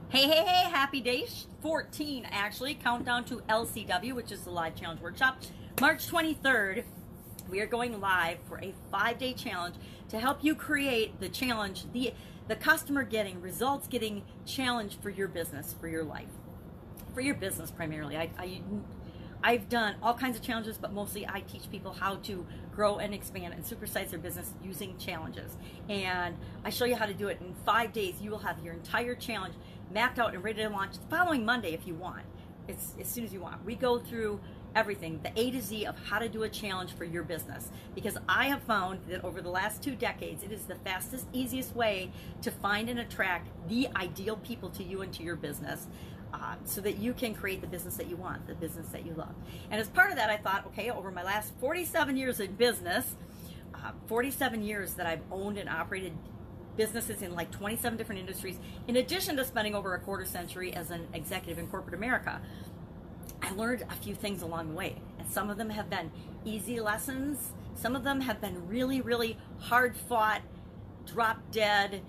Hey, happy day 14, actually. Countdown to LCW, which is the Live Challenge Workshop. March 23rd, we are going live for a 5-day challenge to help you create the challenge, the customer getting, results getting challenge for your business, for your life, for your business primarily. I've done all kinds of challenges, but mostly I teach people how to grow and expand and supersize their business using challenges. And I show you how to do it in 5 days. You will have your entire challenge mapped out and ready to launch the following Monday if you want. It's as soon as you want. We go through everything, the A to Z of how to do a challenge for your business. Because I have found that over the last 2 decades, it is the fastest, easiest way to find and attract the ideal people to you and to your business. So that you can create the business that you want, the business that you love. And as part of that, I thought, okay, over my last 47 years in business, 47 years that I've owned and operated businesses in like 27 different industries, in addition to spending over a quarter century as an executive in corporate America, I learned a few things along the way. And some of them have been easy lessons. Some of them have been really, really hard-fought, drop-dead,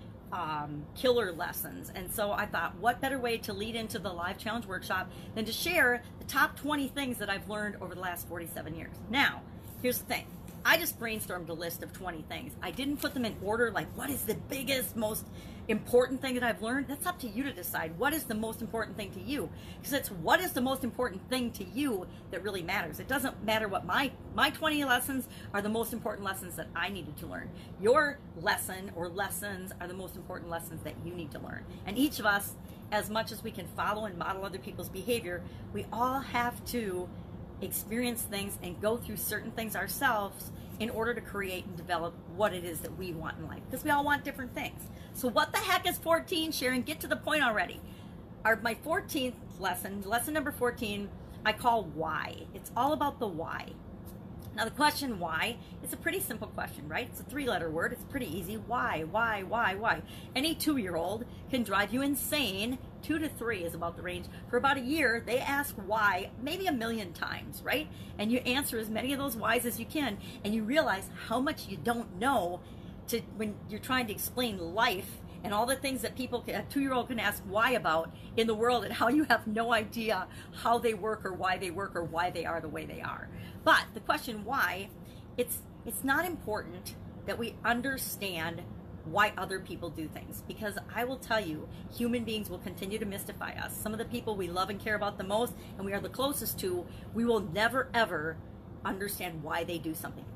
killer lessons. And so I thought, what better way to lead into the Live Challenge Workshop than to share the top 20 things that I've learned over the last 47 years. Now, here's the thing. I just brainstormed a list of 20 things. I didn't put them in order, like what is the biggest, most important thing that I've learned? That's up to you to decide. What is the most important thing to you? Because it's what is the most important thing to you that really matters. It doesn't matter what my 20 lessons are the most important lessons that I needed to learn. Your lesson or lessons are the most important lessons that you need to learn. And each of us, as much as we can follow and model other people's behavior, we all have to experience things and go through certain things ourselves in order to create and develop what it is that we want in life, because we all want different things. So what the heck is 14, Sharon? Get to the point already. My 14th lesson number 14, I call why. It's all about the why. Now the question why, it's a pretty simple question, right? It's a 3-letter word. It's pretty easy. Why? Any 2-year-old can drive you insane. 2 to 3 is about the range. For about a year, they ask why maybe 1,000,000 times, right? And you answer as many of those whys as you can, and you realize how much you don't know when you're trying to explain life and all the things that people, a 2-year-old can ask why about in the world, and how you have no idea how they work or why they are the way they are. But the question why, it's not important that we understand why other people do things, because I will tell you, human beings will continue to mystify us. Some of the people we love and care about the most and we are the closest to, we will never ever understand why they do something.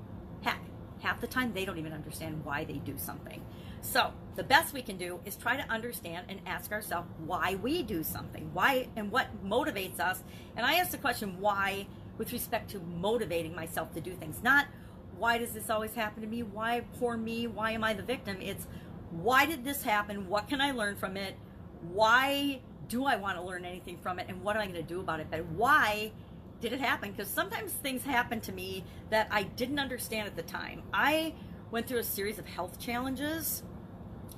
Heck, half the time they don't even understand why they do something. So the best we can do is try to understand and ask ourselves why we do something, why and what motivates us. And I ask the question why with respect to motivating myself to do things, not why does this always happen to me? Why poor me? Why am I the victim? It's why did this happen? What can I learn from it? Why do I want to learn anything from it? And what am I going to do about it? But why did it happen? Because sometimes things happen to me that I didn't understand at the time. I went through a series of health challenges,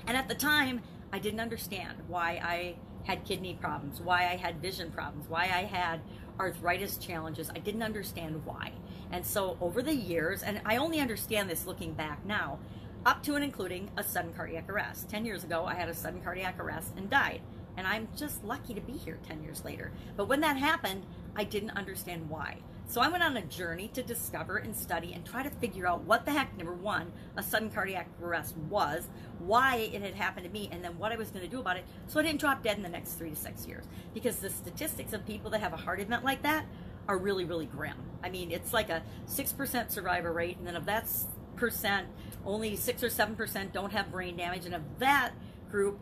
and at the time I didn't understand why I had kidney problems, why I had vision problems, why I had arthritis challenges. I didn't understand why. And so over the years, and I only understand this looking back now, up to and including a sudden cardiac arrest. 10 years ago, I had a sudden cardiac arrest and died. And I'm just lucky to be here 10 years later. But when that happened, I didn't understand why. So I went on a journey to discover and study and try to figure out what the heck, number one, a sudden cardiac arrest was, why it had happened to me, and then what I was going to do about it so I didn't drop dead in the next 3 to 6 years. Because the statistics of people that have a heart event like that are really, really grim. I mean, it's like a 6% survivor rate, and then of that percent, only 6 or 7% don't have brain damage, and of that group,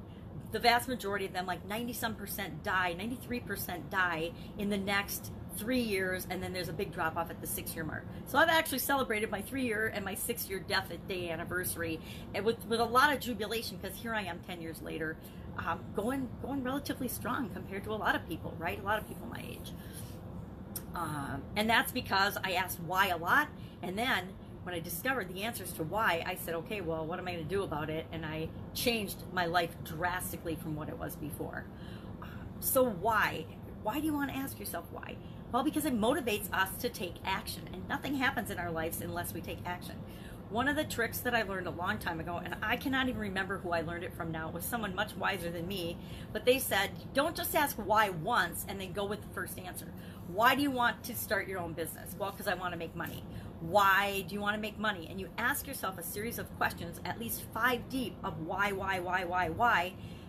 the vast majority of them, like 90-some% die, 93% die in the next 3 years, and then there's a big drop off at the 6-year mark. So I've actually celebrated my 3-year and my 6-year death day anniversary and with a lot of jubilation, because here I am 10 years later, going relatively strong compared to a lot of people, right? A lot of people my age. And that's because I asked why a lot, and then when I discovered the answers to why, I said, okay, well, what am I going to do about it? And I changed my life drastically from what it was before. So why? Why do you want to ask yourself why? Well, because it motivates us to take action, and nothing happens in our lives unless we take action. one of the tricks that I learned a long time ago, and I cannot even remember who I learned it from now, it was someone much wiser than me, but they said, don't just ask why once and then go with the first answer. Why do you want to start your own business? Well, because I want to make money. Why do you want to make money? And you ask yourself a series of questions, at least 5 deep, of why,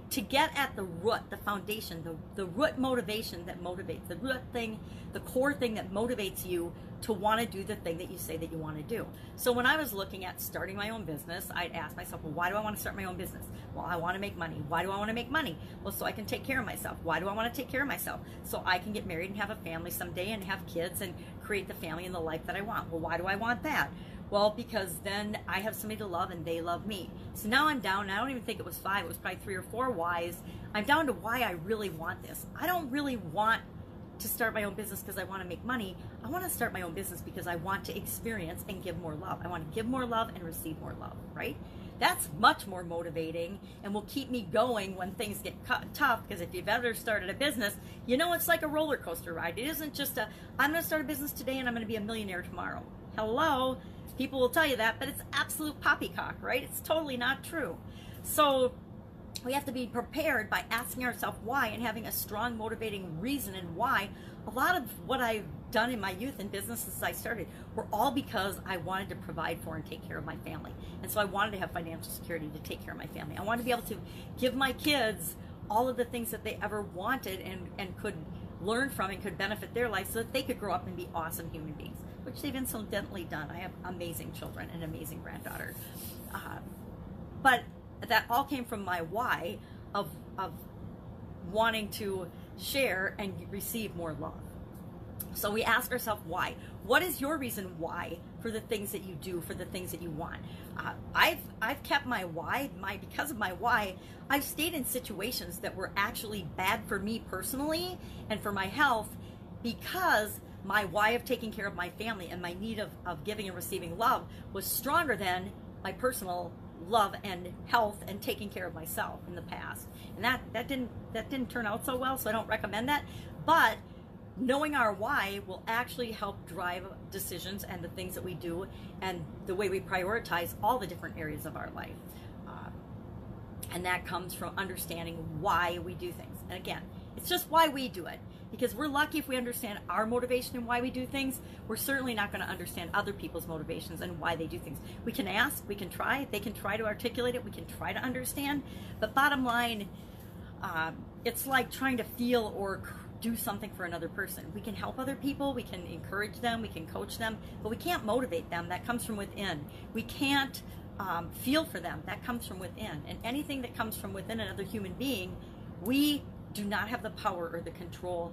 to get at the root, the foundation, the root motivation that motivates, the root thing, the core thing that motivates you to want to do the thing that you say that you want to do. So when I was looking at starting my own business, I'd ask myself, well, why do I want to start my own business? Well, I want to make money. Why do I want to make money? Well, so I can take care of myself. Why do I want to take care of myself? So I can get married and have a family someday and have kids and create the family and the life that I want. Well, why do I want that? Well, because then I have somebody to love and they love me. So now I'm down. I don't even think it was 5. It was probably 3 or 4 whys. I'm down to why I really want this. I don't really want to start my own business because I want to make money. I want to start my own business because I want to experience and give more love. I want to give more love and receive more love, right? That's much more motivating and will keep me going when things get tough, because if you've ever started a business, you know it's like a roller coaster ride. It isn't just I'm going to start a business today and I'm going to be a millionaire tomorrow. Hello? People will tell you that, but it's absolute poppycock, right? It's totally not true. So we have to be prepared by asking ourselves why and having a strong motivating reason and why. A lot of what I've done in my youth and businesses I started were all because I wanted to provide for and take care of my family. And so I wanted to have financial security to take care of my family. I wanted to be able to give my kids all of the things that they ever wanted and could learn from and could benefit their life so that they could grow up and be awesome human beings, which they've incidentally done. I have amazing children and an amazing granddaughter. But that all came from my why of wanting to share and receive more love. So we ask ourselves why. What is your reason why for the things that you do, for the things that you want? I've kept my why, because of my why, I've stayed in situations that were actually bad for me personally and for my health, because my why of taking care of my family and my need of giving and receiving love was stronger than my personal love and health and taking care of myself in the past. And that didn't turn out so well, so I don't recommend that. But knowing our why will actually help drive decisions and the things that we do and the way we prioritize all the different areas of our life. And that comes from understanding why we do things. And again, it's just why we do it. Because we're lucky if we understand our motivation and why we do things. We're certainly not going to understand other people's motivations and why they do things. We can ask, we can try, they can try to articulate it, we can try to understand. But bottom line, it's like trying to feel or do something for another person. We can help other people, we can encourage them, we can coach them, but we can't motivate them. That comes from within. We can't feel for them. That comes from within. And anything that comes from within another human being, we do not have the power or the control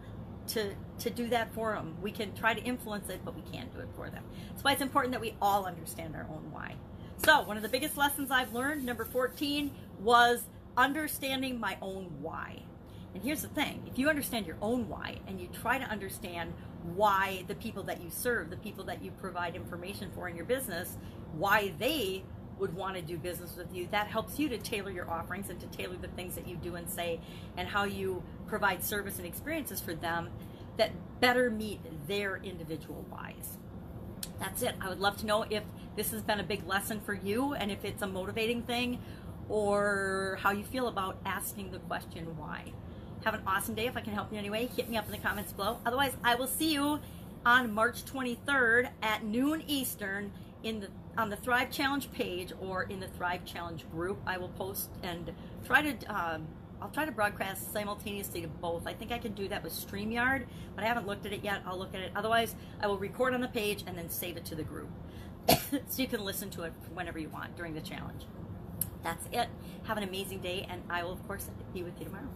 to do that for them. We can try to influence it, but we can't do it for them. That's why it's important that we all understand our own why. So one of the biggest lessons I've learned, number 14, was understanding my own why. And here's the thing, if you understand your own why and you try to understand why the people that you serve, the people that you provide information for in your business, why they would want to do business with you, that helps you to tailor your offerings and to tailor the things that you do and say and how you provide service and experiences for them that better meet their individual whys. That's it. I would love to know if this has been a big lesson for you and if it's a motivating thing, or how you feel about asking the question why. Have an awesome day. If I can help you in any way, hit me up in the comments below. Otherwise, I will see you on March 23rd at noon Eastern on the Thrive Challenge page or in the Thrive Challenge group. I will post and I'll try to broadcast simultaneously to both. I think I can do that with StreamYard, but I haven't looked at it yet. I'll look at it. Otherwise, I will record on the page and then save it to the group. So you can listen to it whenever you want during the challenge. That's it. Have an amazing day, and I will, of course, be with you tomorrow.